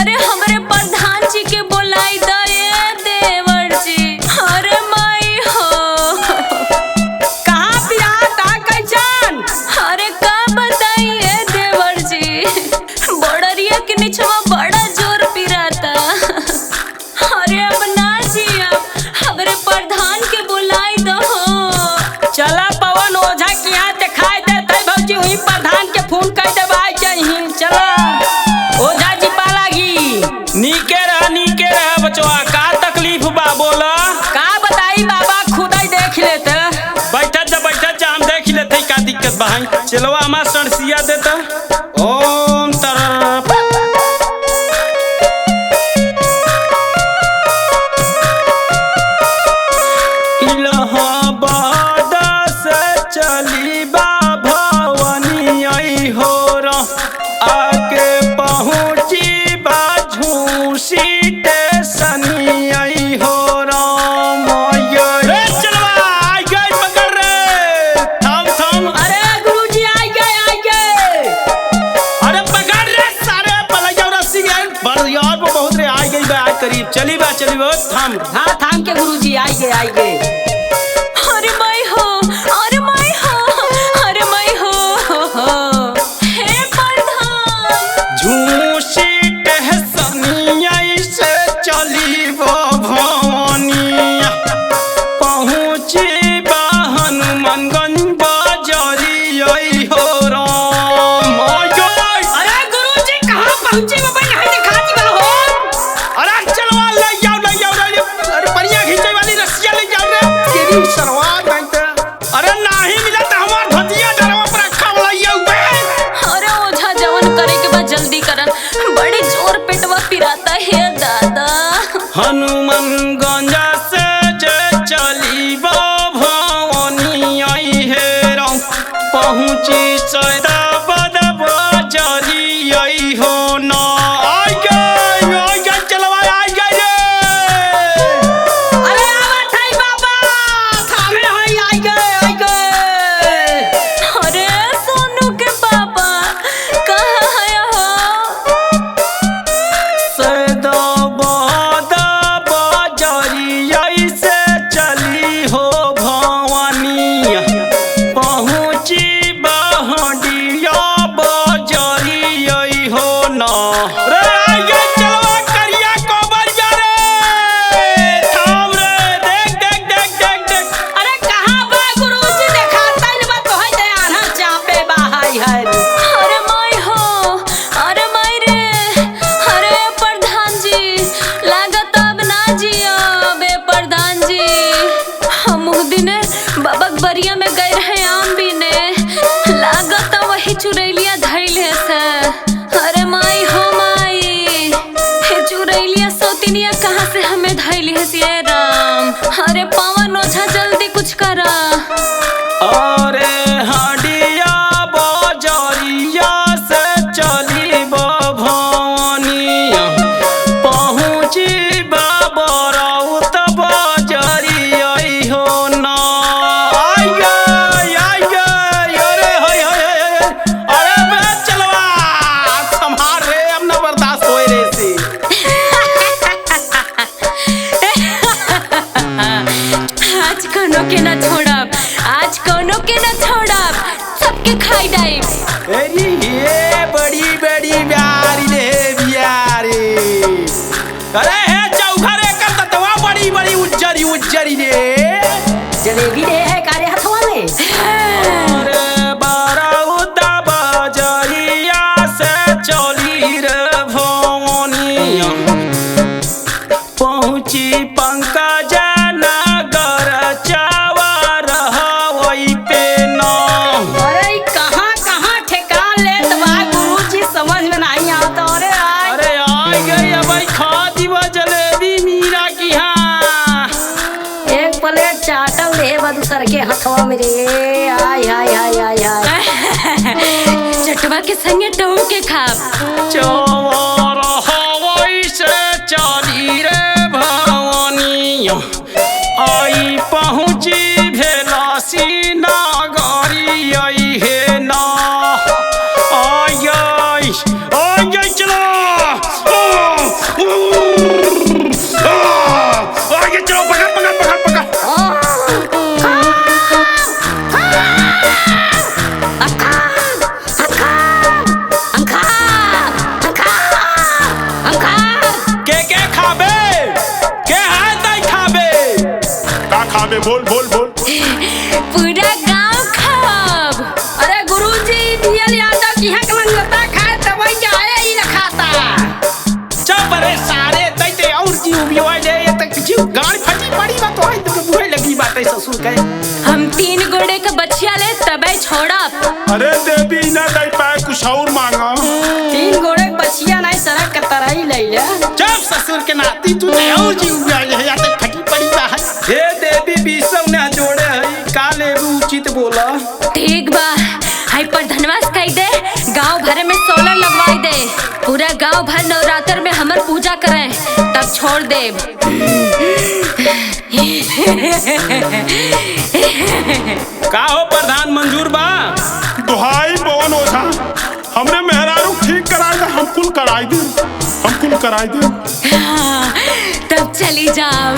अरे हमरे प्रधान जी के बोलाई दे देवर जी। अरे माई हो कहाँ पिराता कैसन? अरे का बताइए देवर जी, बड़रिया के निचवा बड़ा जोर पिराता। अरे अब ना जी, अब हमरे प्रधान के बुलाई दो। चला पवन ओझा के यहाँ दिखाई देते भौजी, वही प्रधान के फोन कर देवाई चाहिए। चला ओझा जी पालागी। नीके रह बचवा, का तकलीफ बा बोला। का बताई बाबा, खुद ही देख लेते। बैठत जा हम देख लेते का दिक्कत बा। चलवा हमार सड़सिया देता। ओम तरफ इलाहाबाद से चली बा भवानी आई हो रा, आके पहुँची बा झूसी स्टेशनी आई हो राम। रे चलवा आई गई पकड़ रे, थम। अरे गुरुजी आ गए। अरे पकड़ रे सारे पलैया रस्सी गए बड़ यार वो बहुत रे आई गई बा करीब। चली बा थम। हाँ थाम के गुरुजी आ गए। अरे माई हो, अरे माई हो, अरे माई हो। हे प्रधान झूसी स्टेशनिया से चली वो भवानिया, पहुँची बा हनुमानगंज बाजारी आई हो राम। अरे गुरुजी कहाँ पहुँचे बाबा, यहाँ दिखा दी बा हो। अरे चलवा ले जाओ अरे बढ़िया खींचे वाली रस्सिया ले जाओ रे तेरी सरवा बैंक। अरे नहीं मिला तो हमार धतिया डरवा पर रखा वाला ये ऊपर। अरे ओझा जवन करे के बाद जल्दी करन, बड़ी जोर पेटवा पिराता है दादा। हनुमानगंज से जे चली बा भवानी आई है राम, पहुँची सैदाबाद बाजारी आई हो ना। आई गई चलवा आई गई रे। अरे आवत है बाबा, थामे है आ गए। अरे सोनू के पापा कहाँ है हो? सैदाबाद बाजारी से चली हो भवानी, पहुँची बहडिया बाजारी आई हो ना। रे आई गई चलवा करिया कोबरिया रे, थाम रे देख। अरे कहाँ बा गुरुजी, दिखाता ही बा तो है दे आना चापे बा है। अरे माई हो, अरे माई रे। अरे प्रधान जी लागत अब ना जियो बे प्रधान जी। हम उस दिने बबक बरिया में गए रहे आम बीने, लागत वही चुरैलिया धैले से। अरे माई हो माई, हे चुरैलिया सौतिनिया कहाँ से हमें धैली है सिए राम। अरे पवन ओझा जल्दी कुछ करा। अरे हडिया बाजारिया से चली बा भवानिया, पहुँची बा बराउत बाजारी आई हो ना। आई गई अरे अरे बे चलवा संभाल रे, अब न बर्दाश्त होए रे से। आज कोनो के ना छोड़ब, आज कोनो के ना छोड़ब, सबके खाई डाइब। अरे ये बड़ी प्यारी रे बियारी। अरे हे चौखा रे कर ततवा बड़ी उज्जरी रे। जलेबी दे है कारे हथवा में। अरे बाराउदा बाजारिया से चली रे भवानिया, पहुँची पंकज नगर चावर वही पे ना। अरे कहाँ ठेकान ले तबा गुरुजी, समझ में नहीं आता। अरे आई गई अब खाती बा जलेबी मीरा की। हाँ एक प्लेट चाटल दे दूसर के हथवा में रे। आय चटवा के संगे टहू के खाब। चवर हवाई से चली रे भवानिया, आई पहुँची भेलासी नागरी आई है ना। आई चलो ससुर के। हम 3 गोड़े का बचिया ले तबे छोड़ा। अरे देवी ना दे पाए कुछ और मांगा। 3 गोड़े के बचिया नहीं सड़क का तरही ले ले। जब ससुर के नाती तू नहीं हो जीव गया या तो फटी पड़ी बा है। हे देवी बीसव ने जोड़े है का लेबू उचित बोला। ठीक बा, हाई पर धनवास कही दे, गांव भर में सोलर लगवाई दे, पूरा गांव भर नवरात्र में हमर पूजा करें, तब छोड़ दे। का हो प्रधान मंजूर बा? दुहाई पवन ओझा हमरे मेहरारू ठीक कराए दे, हम कुल कराई दे, हम कुल कराई दे। तब चली जाओ।